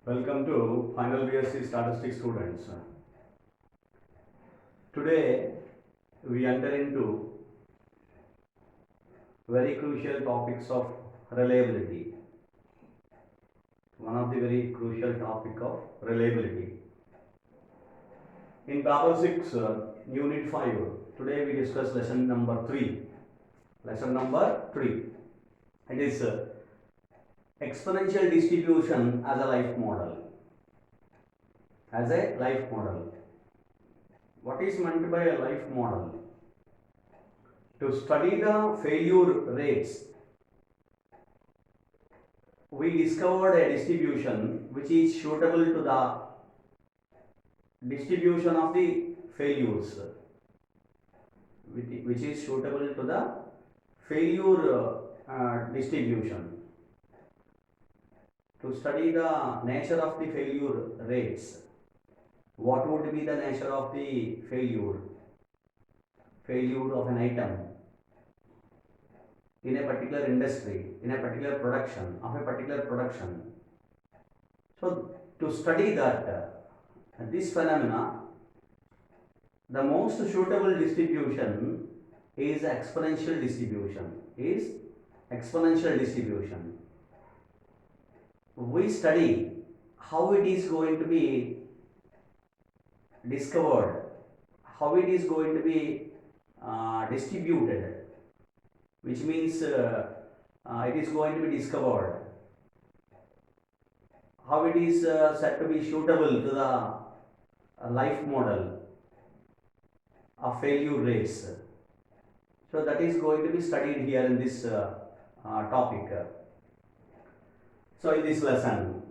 Welcome to final BSc Statistics students. Today we enter into very crucial topics of reliability. One of the very crucial topic of reliability. In Paper 6, Unit 5, today we discuss lesson number 3. Lesson number 3. It is exponential distribution as a life model. As a life model. What is meant by a life model? To study the failure rates, we discovered a distribution which is suitable to the distribution of the failures, which is suitable to the failure distribution. To study the nature of the failure rates, what would be the nature of the failure of an item in a particular industry, in a particular production, of a particular production. So to study that, this phenomena, the most suitable distribution is exponential distribution. We study how it is going to be discovered, how it is going to be distributed, which means it is going to be discovered, how it is said to be suitable to the life model of failure rates. So that is going to be studied here in this topic. So in this lesson,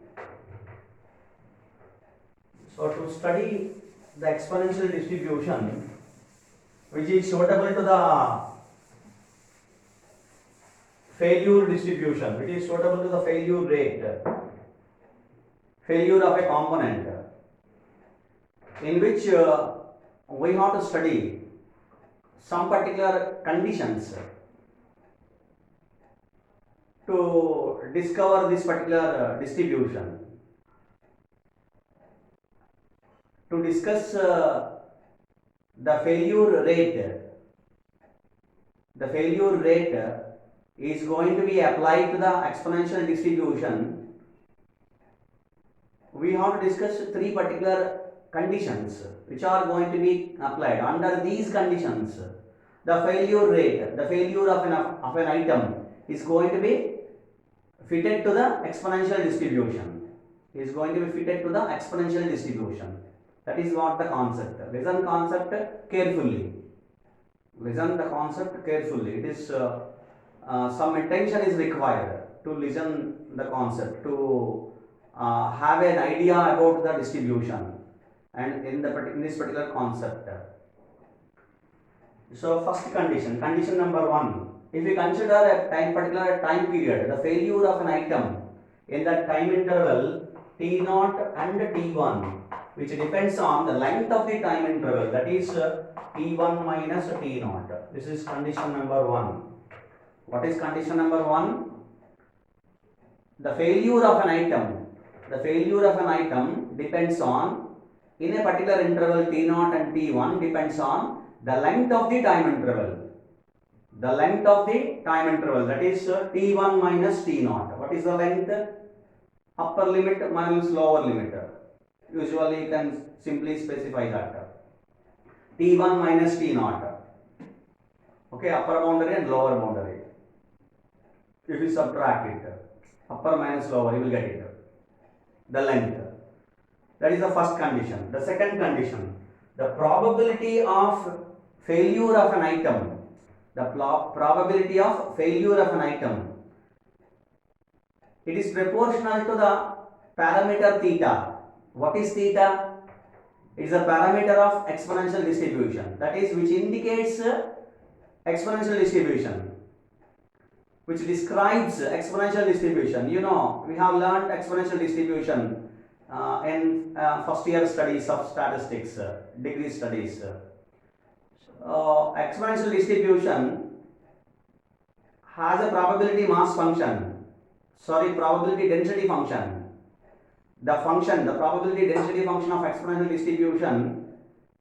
so to study the exponential distribution which is suitable to the failure distribution, which is suitable to the failure rate, failure of a component, in which we have to study some particular conditions to discover this particular distribution. To discuss the failure rate is going to be applied to the exponential distribution. We have to discuss three particular conditions which are going to be applied. Under these conditions, the failure rate, the failure of an item is going to be fitted to the exponential distribution. That is what the concept. Listen concept carefully. It is some attention is required to listen the concept, to have an idea about the distribution and in this particular concept. So first condition number 1. If we consider a particular time period, the failure of an item in that time interval T0 and T1, which depends on the length of the time interval, that is T1 minus T0. This is condition number 1. What is condition number 1? The failure of an item depends on, in a particular interval T0 and T1, depends on the length of the time interval. That is T1 minus T0. What is the length? Upper limit minus lower limit. Usually you can simply specify that. T1 minus T0. Okay, upper boundary and lower boundary. If you subtract it, upper minus lower, you will get it. The length. That is the first condition. The second condition, the probability of failure of an item. It is proportional to the parameter theta. What is theta? It is a parameter of exponential distribution. That is, which indicates exponential distribution, which describes exponential distribution. You know, we have learned exponential distribution in first year studies of statistics, degree studies. Exponential distribution has a probability density function. the function, the probability density function of exponential distribution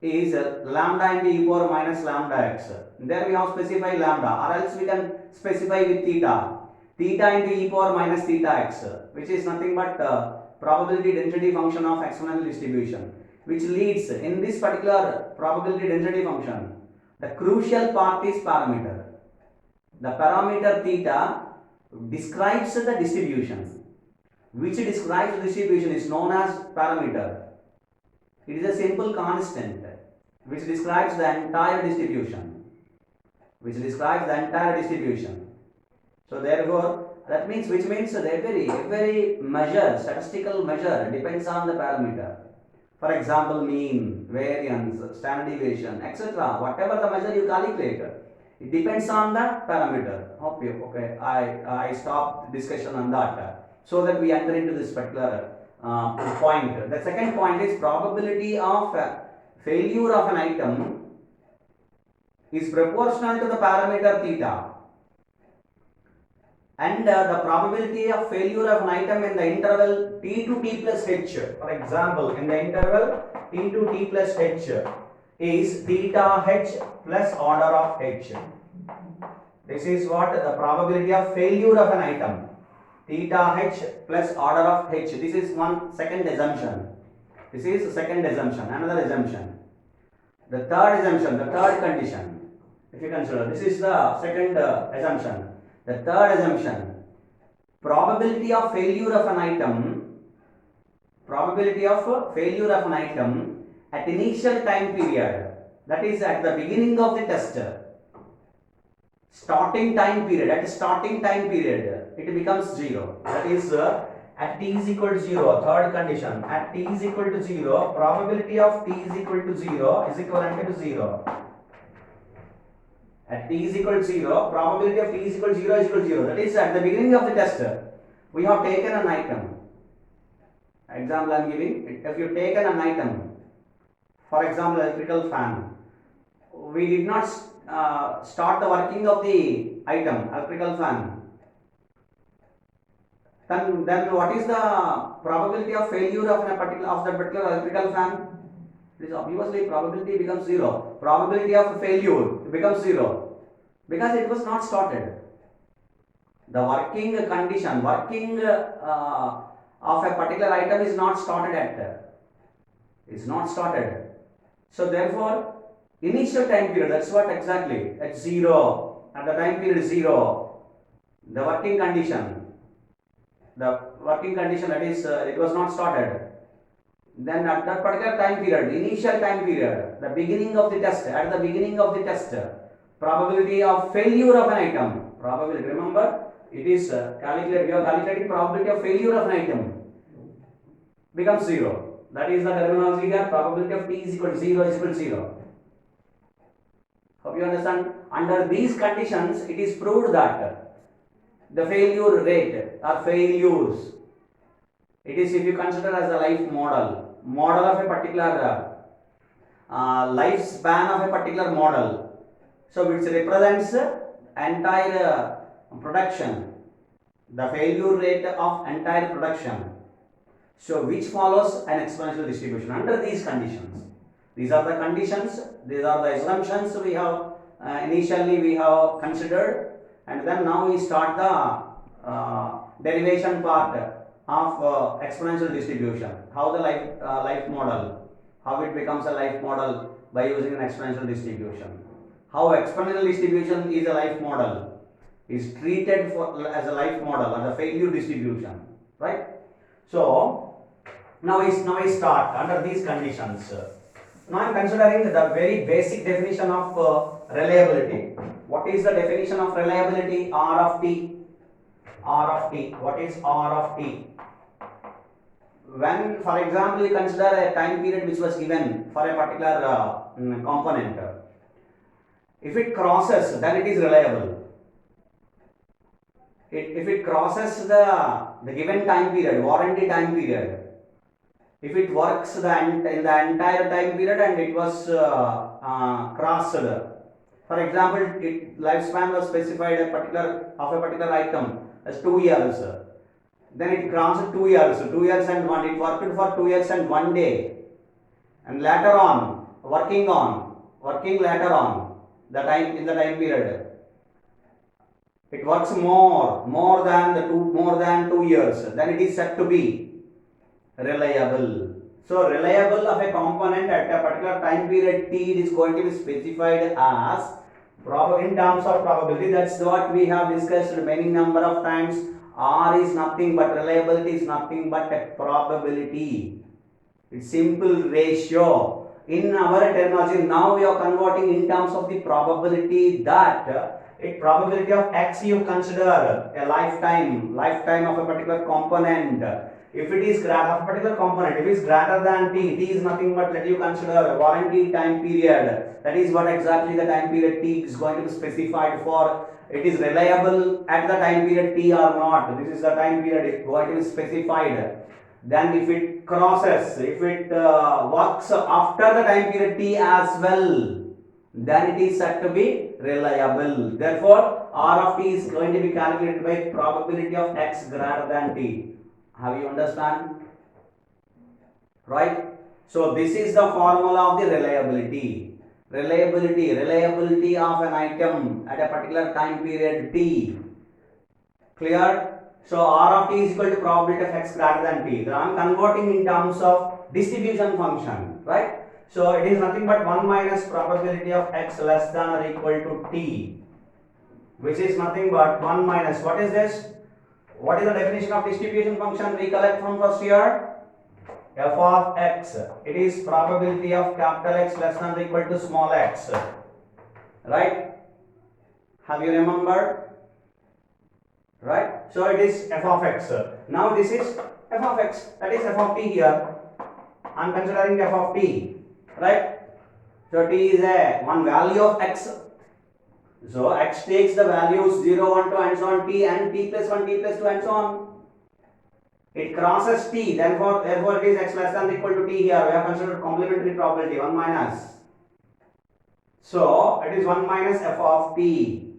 is lambda into e power minus lambda x. There we have specified lambda, or else we can specify with theta. Theta into e power minus theta x, which is nothing but probability density function of exponential distribution, which leads in this particular probability density function. The crucial part is parameter. The parameter theta describes the distribution. Which describes the distribution is known as parameter. It is a simple constant which describes the entire distribution. So therefore, that means, which means that every measure, statistical measure depends on the parameter. For example, mean, variance, standard deviation, etc. Whatever the measure you calculate, it depends on the parameter. Okay, I stopped discussion on that. So that we enter into this particular point. The second point is probability of failure of an item is proportional to the parameter theta, and the probability of failure of an item in the interval t to t plus h, for example, in the interval t to t plus h is theta h plus order of h. This is what the probability of failure of an item. Theta h plus order of h. This is one second assumption. This is the second assumption. Another assumption. The third assumption, the third condition. If you consider, this is the second assumption. The third assumption. Probability of failure of an item. Probability of failure of an item at initial time period. That is at the beginning of the test. Starting time period, at starting time period, it becomes 0. That is at t is equal to 0, third condition. At t is equal to 0, probability of t is equal to 0 is equivalent to 0. At t is equal to 0, probability of t is equal to 0 is equal to 0. That is at the beginning of the test, we have taken an item. Example I am giving. If you taken an item, for example, electrical fan, we did not start the working of the item, electrical fan. Then what is the probability of failure of that particular electrical fan? It is obviously probability becomes 0. Probability of failure becomes 0 because it was not started. The working condition, working of a particular item is not started at. Is not started. So therefore, initial time period, that's what exactly, at 0, at the time period 0, the working condition that is, it was not started. Then at that particular time period, initial time period, the beginning of the test, at the beginning of the test, probability of failure of an item, probability, remember, it is calculated, we are calculating probability of failure of an item, becomes 0. That is the terminology here, probability of t is equal to 0 is equal to 0. Hope you understand. Under these conditions, it is proved that the failure rate or failures, it is, if you consider as a life model of a particular lifespan of a particular model. So which represents entire production, the failure rate of entire production. So which follows an exponential distribution under these conditions. These are the conditions, these are the assumptions we have initially we have considered, and then now we start the derivation part of exponential distribution. How the life model, how it becomes a life model by using an exponential distribution. How exponential distribution is a life model, is treated as a life model, as a failure distribution, right? So now we start under these conditions. Now I am considering the very basic definition of reliability. What is the definition of reliability? R of t. R of t. What is R of t? When, for example, you consider a time period which was given for a particular component, if it crosses, then it is reliable. If it crosses the given time period, warranty time period, if it works in the entire time period and it was crossed, for example, lifespan was specified of a particular item as 2 years. then it crossed 2 years, 2 years and one, it worked for 2 years and 1 day, and later on, working later on, the time, in the time period, it works more than 2 years, then it is said to be reliable. So reliable of a component at a particular time period t, it is going to be specified as in terms of probability. That's what we have discussed many number of times. R is nothing but, reliability is nothing but a probability. It's simple ratio. In our terminology, now we are converting in terms of the probability, that probability of x you consider a lifetime of a particular component. If it is greater of a particular component, if it is greater than t, t is nothing but, let you consider a warranty time period. That is what exactly the time period t is going to be specified for. It is reliable at the time period t or not. This is the time period going to be specified. Then if it crosses, if it works after the time period t as well, then it is said to be reliable. Therefore, R of t is going to be calculated by probability of x greater than t. Have you understand? Right? So this is the formula of the reliability. Reliability of an item at a particular time period t. Clear? So R of t is equal to probability of x greater than t. I am converting in terms of distribution function, right? So it is nothing but 1 minus probability of x less than or equal to t, which is nothing but 1 minus, what is this? What is the definition of distribution function? Recollect from first year. F of x, it is probability of capital X less than or equal to small x, right? Have you remembered? Right? So it is f of x. Now this is f of x, that is f of t here. I am considering f of t, right? So t is one value of x. So x takes the values 0, 1, 2 and so on, t and t plus 1, t plus 2 and so on. It crosses t, therefore it is x less than or equal to t here. We have considered complementary probability, 1 minus. So it is 1 minus f of t.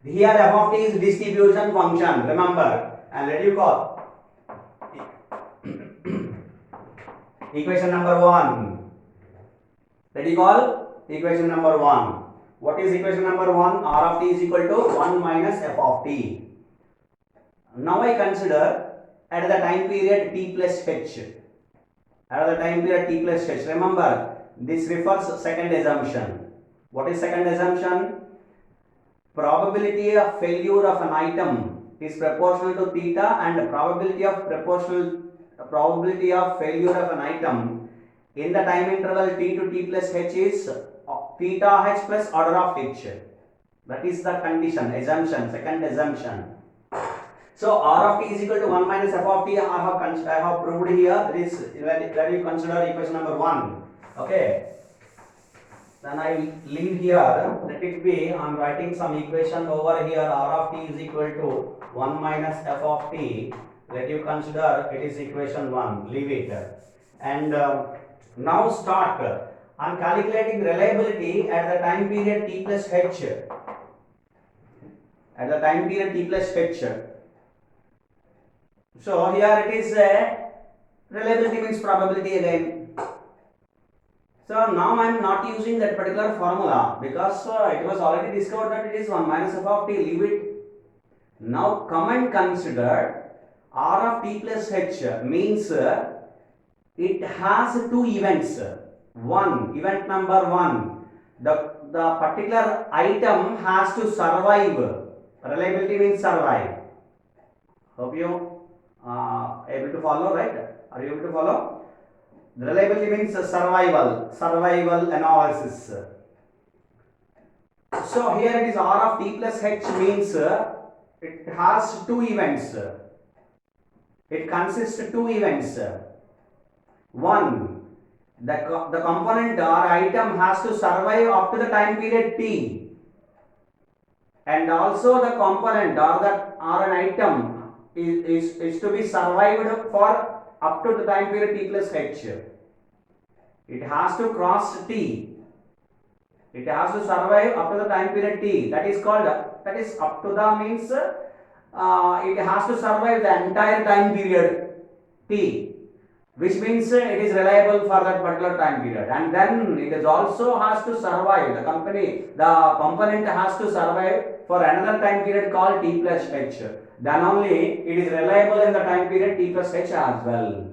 Here f of t is distribution function, remember, and let you call equation number 1. Let you call equation number 1. What is equation number 1? R of t is equal to 1 minus f of t. Now I consider at the time period t plus h. At the time period t plus h. Remember, this refers second assumption. What is second assumption? Probability of failure of an item is proportional to theta, and probability of failure of an item in the time interval t to t plus h is theta h plus order of h. That is the condition, assumption, second assumption. So R of t is equal to 1 minus f of t. I have proved here. That is when you consider equation number 1. Okay. Then I leave here. Let it be. I am writing some equation over here. R of t is equal to 1 minus f of t. Let you consider it is equation 1. Leave it. And now start. I am calculating reliability at the time period t plus h. At the time period t plus h. So here it is reliability means probability again. So now I am not using that particular formula because it was already discovered that it is 1 minus f of t. Leave it. Now come and consider R of t plus h means it has two events. One, event number 1, the particular item has to survive. Reliability means survive. Hope you able to follow, right? Are you able to follow? Reliability means survival analysis. So here it is R of t plus h means it has two events. It consists of two events. One, the component or item has to survive up to the time period t, and also the component or an item is to be survived for up to the time period t plus h. It has to cross t. It has to survive up to the time period t. That is called, that is up to the means it has to survive the entire time period t, which means it is reliable for that particular time period, and then it is also has to survive, the component has to survive for another time period called t plus h, then only it is reliable in the time period t plus h as well.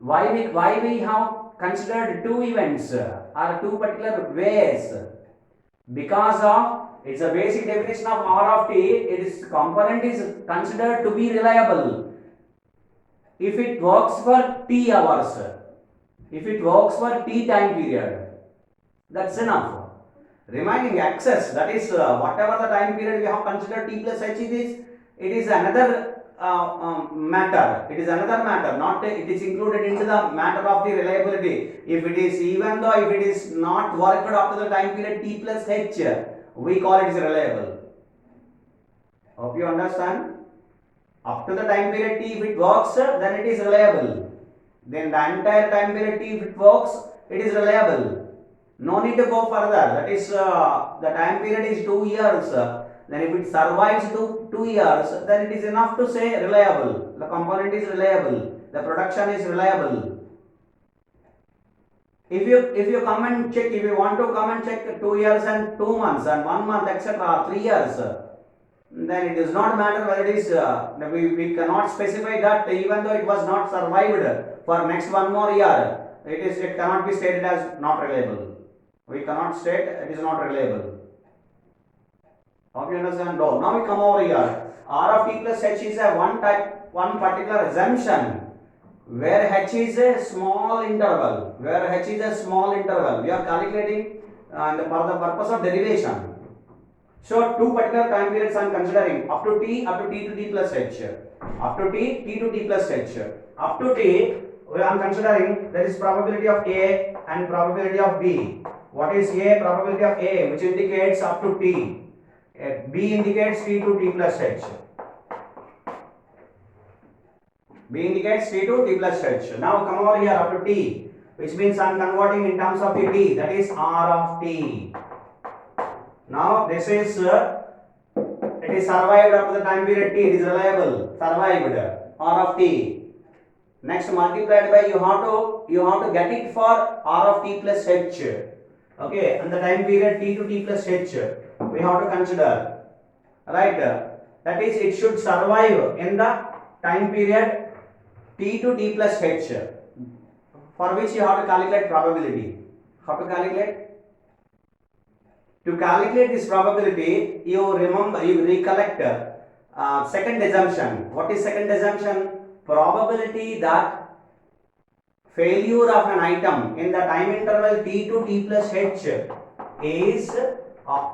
Why we have considered two events or two particular ways? Because of it's a basic definition of R of t, its component is considered to be reliable if it works for t hours, if it works for t time period, that's enough. Remaining excess, that is whatever the time period we have considered t plus h, it is another matter. It is another matter, not it is included into the matter of the reliability. If it is, even though if it is not worked after the time period t plus h, we call it reliable. Hope you understand. Up to the time period t, if it works, then it is reliable. Then the entire time period t, if it works, it is reliable. No need to go further. That is, the time period is 2 years. Then if it survives 2 years, then it is enough to say reliable. The component is reliable. The production is reliable. If you come and check, if you want to come and check 2 years and 2 months and 1 month, etc., 3 years, then it does not matter whether it is, we cannot specify that even though it was not survived for next 1 more year, it cannot be stated as not reliable. We cannot state it is not reliable. Hope you understand. Now we come over here. R of t plus h is a one particular assumption where h is a small interval. Where h is a small interval, we are calculating for the purpose of derivation. So two particular time periods I am considering, up to t to t plus h, up to t to t plus h. Up to t, I am considering there is probability of A and probability of B. What is A? Probability of A, which indicates up to t. B indicates t to t plus h. B indicates t to t plus h. Now come over here up to t, which means I am converting in terms of the t, that is R of t. Now this is it is survived up to the time period t, it is reliable, survived, R of t. Next multiplied by, you have to get it for R of t plus h. Okay, and the time period t to t plus h we have to consider, right? That is, it should survive in the time period t to t plus h, for which you have to calculate probability. How to calculate? To calculate this probability, you recollect second assumption. What is second assumption? Probability that failure of an item in the time interval t to t plus h is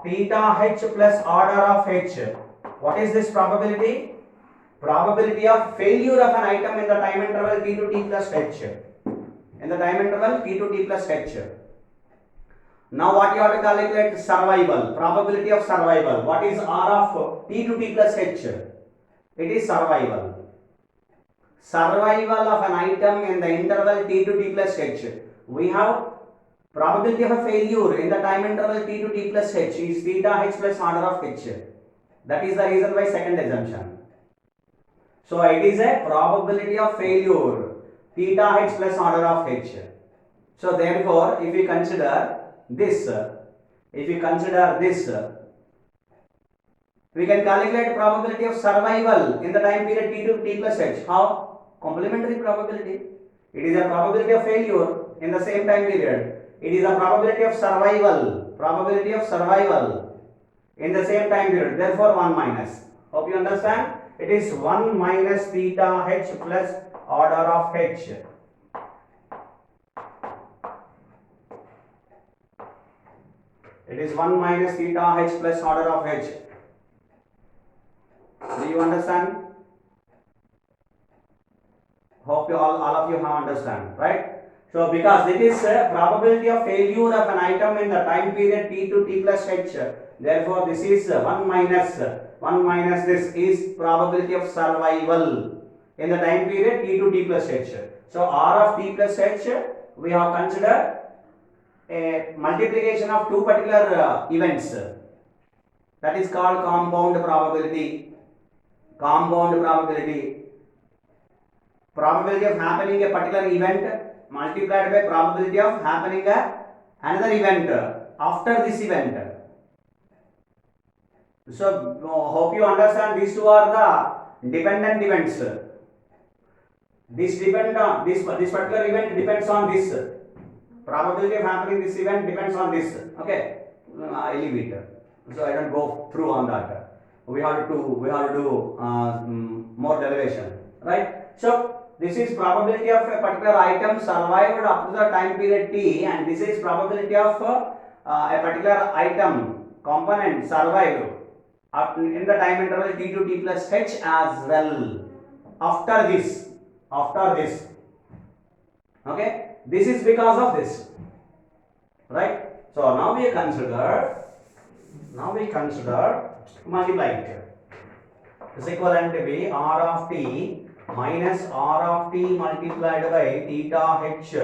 theta h plus order of h. What is this probability? Probability of failure of an item in the time interval t to t plus h. In the time interval t to t plus h. Now what you have to calculate? Survival, probability of survival. What is R of t to t plus h? It is survival. Survival of an item in the interval t to t plus h. We have probability of a failure in the time interval t to t plus h is theta h plus order of h. That is the reason why second assumption. So it is a probability of failure, theta h plus order of h. So therefore, if we consider this, we can calculate probability of survival in the time period t to t plus h. How? Complementary probability. It is a probability of failure in the same time period. It is a probability of survival in the same time period. Therefore 1 minus. Hope you understand. It is 1 minus theta h plus order of h. It is 1 minus theta h plus order of h. Do you understand? Hope you all of you have understand, right? So because it is a probability of failure of an item in the time period t to t plus h, therefore this is 1 minus this is probability of survival in the time period t to t plus h. So R of t plus h, we have considered a multiplication of two particular events, that is called compound probability. compound probability. Probability of happening a particular event multiplied by probability of happening another event after this event. So hope you understand these two are the dependent events. This depend on this particular event depends on this. Probability of happening this event depends on this. Okay, I leave it. So I don't go through on that. We have to do more derivation, right? So this is probability of a particular item survived up to the time period t, and this is probability of a particular item component survived up in the time interval t to t plus h as well after this. Okay, this is because of this, right? So now we consider multiply it. Is equivalent to be r of t minus r of t multiplied by theta h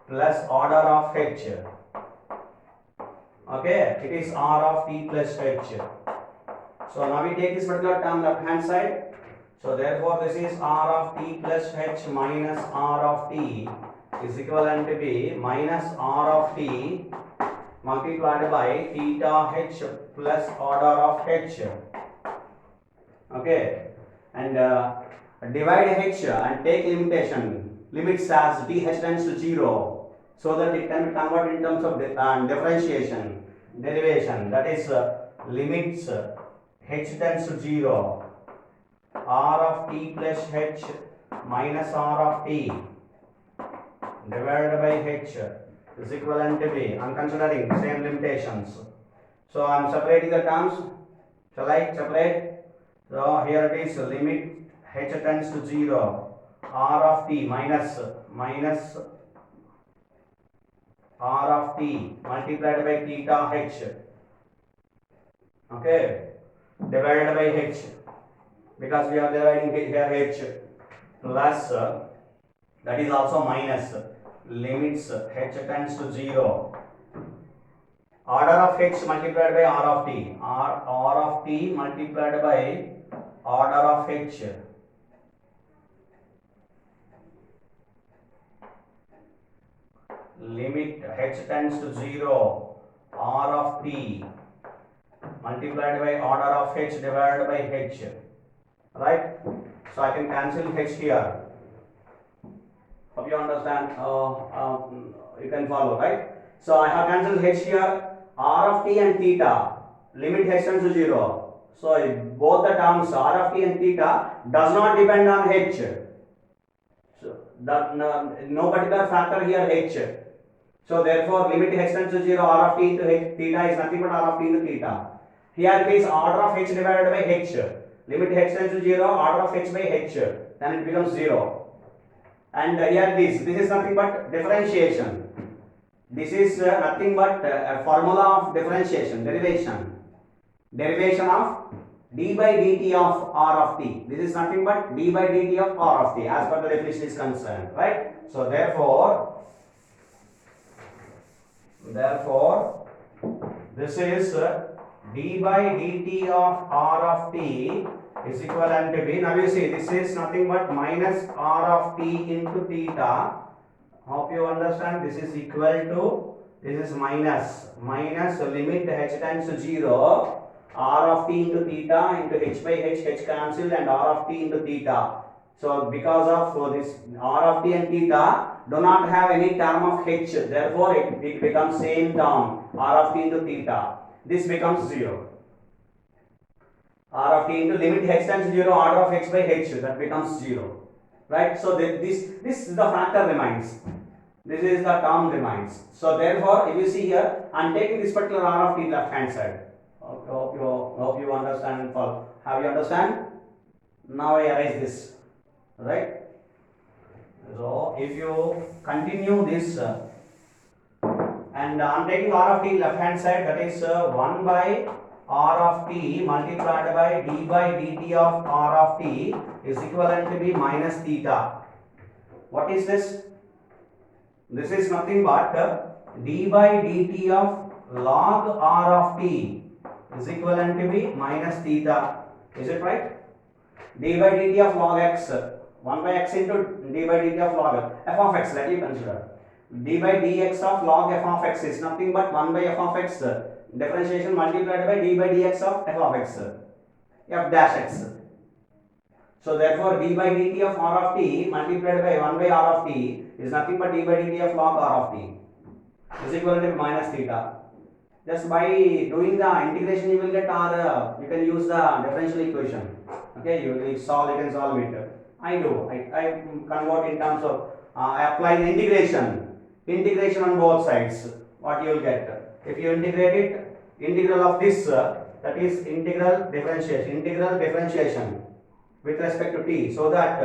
plus order of h. Okay, it is r of t plus h. So now we take this particular term left hand side. So therefore this is r of t plus h minus r of t is equivalent to be minus r of t multiplied by theta h plus order of h. Okay, and divide h and take limits as dh tends to 0, so that it can be converted in terms of derivation, that is limits h tends to 0, r of t plus h minus r of t divided by h is equivalent to be, I am considering same limitations. So I am separating the terms. Shall I separate? So here it is limit h tends to 0, r of t minus r of t multiplied by theta h, okay, divided by h, because we are dividing here h, plus that is also minus limits h tends to 0, order of h multiplied by r of t, r of t multiplied by order of h, limit h tends to 0, r of t multiplied by order of h divided by h, right? So I can cancel h here. Hope you understand. You can follow, right? So I have cancelled h here. R of t and theta, limit h tends to 0. So both the terms r of t and theta does not depend on h. So that no particular factor here h. So therefore limit h tends to 0, r of t into h, theta is nothing but r of t into theta. Here it is order of h divided by h. Limit h tends to 0, order of h by h. Then it becomes 0. And here this is nothing but differentiation. This is nothing but a formula of differentiation, derivation of d by dt of r of t. This is nothing but d by dt of r of t as per the definition is concerned, right? So therefore this is d by dt of r of t is equivalent to be, now you see this is nothing but minus r of t into theta. Hope you understand. This is equal to, this is minus limit h tends to 0, r of t into theta into h by h cancelled, and r of t into theta. So because of this r of t and theta do not have any term of h, therefore it becomes same term, r of t into theta. This becomes 0. R of t into limit h tends to 0, order of h by h, that becomes 0. Right? So this is the factor remains. This is the term remains. So therefore, if you see here, I am taking this particular r of t left hand side. Hope you understand and follow. Have you understand? Now I erase this. Right? So if you continue this and I am taking r of t left hand side, that is 1 by r of t multiplied by d by dt of r of t is equivalent to be minus theta. What is this? This is nothing but d by dt of log r of t is equivalent to be minus theta. Is it right? d by dt of log x, 1 by x into d by dt of log f of x, let you consider. d by dx of log f of x is nothing but 1 by f of x differentiation multiplied by d by dx of f of x, f dash x. So therefore d by dt of r of t multiplied by 1 by r of t is nothing but d by dt of log r of t is equal to minus theta. Just by doing the integration you will get, or you can use the differential equation. Okay, you can solve it. I convert in terms of I apply the integration on both sides. What you will get if you integrate it, integral of this that is integral differentiation with respect to t, so that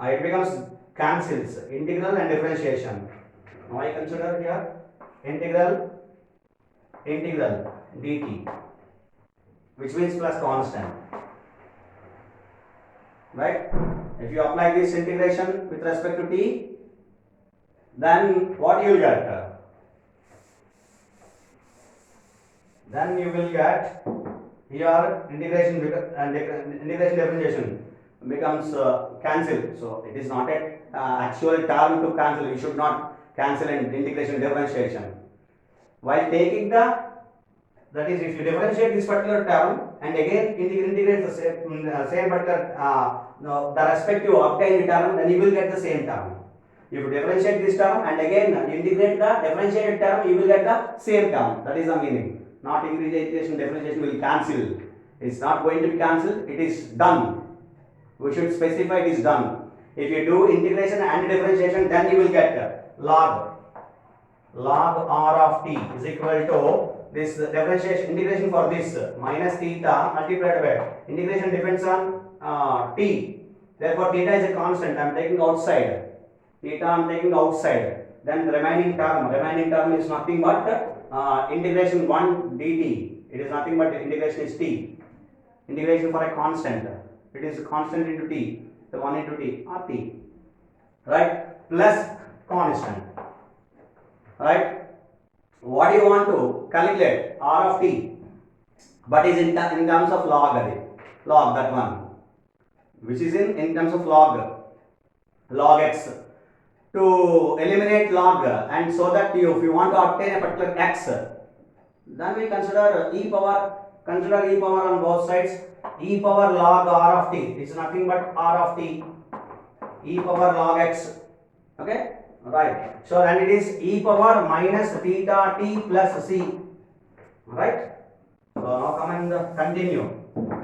it becomes cancels integral and differentiation. Now I consider here integral dt, which means plus constant, right? If you apply this integration with respect to t, then what you will get? Then you will get here integration differentiation becomes cancel. So it is not an actual term to cancel. You should not cancel an integration differentiation. While taking that is, if you differentiate this particular term and again integrate the same particular the respective obtained term, then you will get the same term. If you differentiate this term and again integrate the differentiated term, you will get the same term. That is the meaning. Not integration differentiation will cancel. It's not going to be cancelled. It is done. We should specify it is done. If you do integration and differentiation, then you will get log r of t is equal to this differentiation integration for this minus theta multiplied by integration depends on t. Therefore, theta is a constant. I am taking outside. Theta I am taking outside. Then the remaining term is nothing but integration 1 dt. It is nothing but integration is t. Integration for a constant. It is constant into t. So 1 into t or t. Right? Plus constant. Right? What do you want to calculate? R of t. But is in terms of log that one. Which is in terms of log x. To eliminate log and so that if you want to obtain a particular x, then we consider e power on both sides. E power log r of t is nothing but r of t, e power log x. Okay, right. So then it is e power minus theta t plus c. Right. So now come and continue.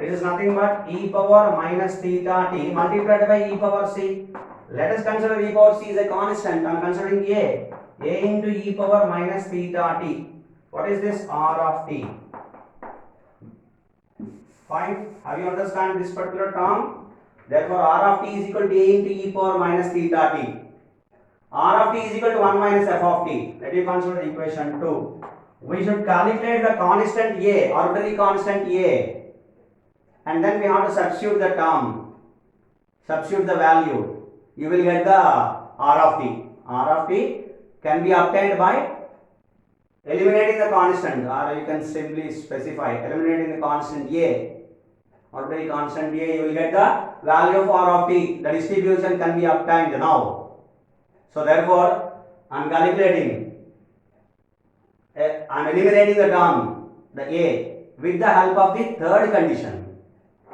It is nothing but e power minus theta t multiplied by e power c. Let us consider e power c is a constant. I am considering a into e power minus theta t. What is this? R of t. Fine. Have you understand this particular term? Therefore, r of t is equal to a into e power minus theta t. R of t is equal to 1 minus f of t. Let you consider equation 2. We should calculate the constant a, arbitrary constant a, and then we have to substitute the term, substitute the value. You will get the r of t. R of t can be obtained by eliminating the constant, or you can simply specify eliminating the constant a, arbitrary constant a. You will get the value of r of t. The distribution can be obtained now. So therefore, I am calculating, I am eliminating the term, the a, with the help of the third condition.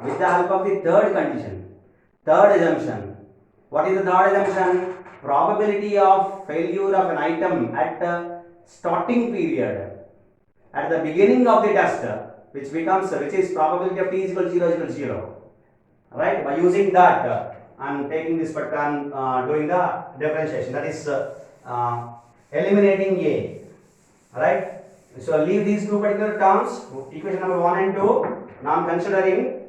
With the help of the third condition, third assumption. What is the third assumption? Probability of failure of an item at the starting period, at the beginning of the test, which is probability of t is equal to 0. Right? By using that, I am taking this, but I am doing the differentiation. That is eliminating a. Right? So leave these two particular terms, equation number 1 and 2. Now I am considering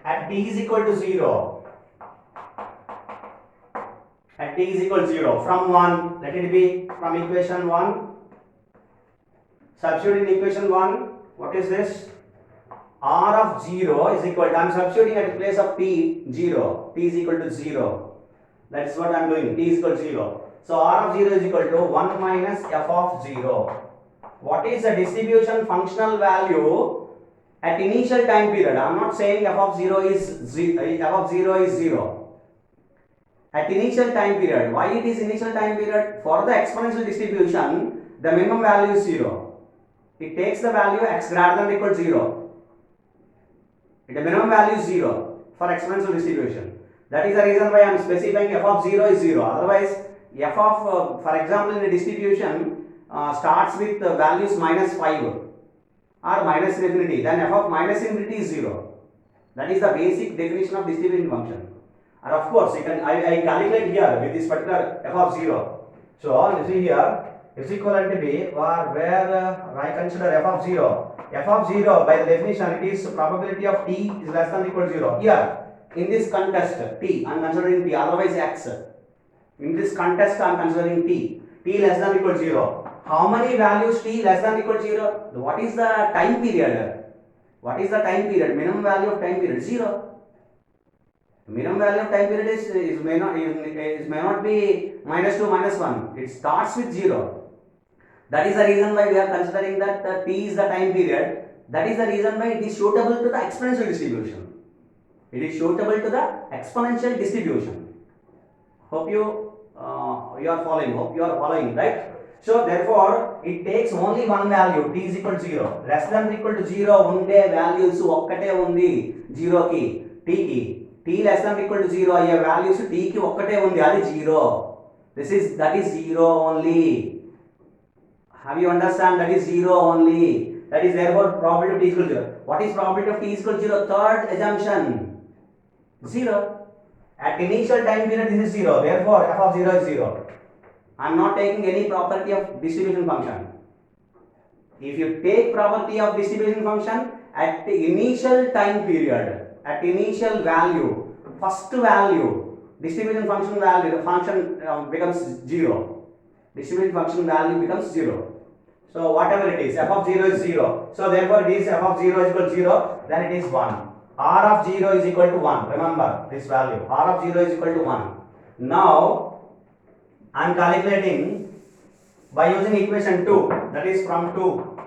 at t is equal to 0. At t is equal to 0 from 1, let it be from equation 1. Substitute in equation 1, what is this? R of 0 is equal to, I am substituting at the place of t 0, t is equal to 0. That is what I am doing, t is equal to 0. So R of 0 is equal to 1 minus f of 0. What is the distribution functional value at initial time period, I am not saying f of 0 is 0. At initial time period, why it is initial time period? For the exponential distribution, the minimum value is 0. It takes the value x greater than or equal to 0. The minimum value is 0 for exponential distribution. That is the reason why I am specifying f of 0 is 0. Otherwise, f of, for example, in the distribution starts with values minus 5 or minus infinity, then f of minus infinity is 0. That is the basic definition of distribution function. And of course, you can I calculate here with this particular f of 0. So, you see here, is equivalent to be where I consider f of 0. F of 0 by the definition it is probability of t is less than or equal to 0. Here, in this contest t, I am considering t, otherwise x. In this contest I am considering t less than or equal to 0. How many values t less than or equal to 0? What is the time period? What is the time period? Minimum value of time period 0. Minimum value of time period may not be minus 2 minus 1. It starts with 0. That is the reason why we are considering that t is the time period. That is the reason why it is suitable to the exponential distribution. It is suitable to the exponential distribution. Hope you are following. Hope you are following, right? So therefore, it takes only one value, t is equal to 0. Less than or equal to 0 unde values ఒక్కటే ఉంది 0 కి t కి. T less than or equal to 0 అయ్యే values t కి ఒక్కటే ఉంది అది 0. That is 0 only. Have you understand? That is 0 only. That is therefore probability of t is equal to 0. What is probability of t is equal to 0? Third assumption 0. At initial time period this is 0. Therefore f of 0 is 0. I am not taking any property of distribution function. If you take property of distribution function at the initial time period, at initial value, first value, distribution function value, the function becomes 0. Distribution function value becomes 0. So whatever it is, f of 0 is 0. So therefore it is f of 0 is equal to 0, then it is 1. R of 0 is equal to 1. Remember this value. R of 0 is equal to 1. Now I am calculating by using equation 2, that is from 2.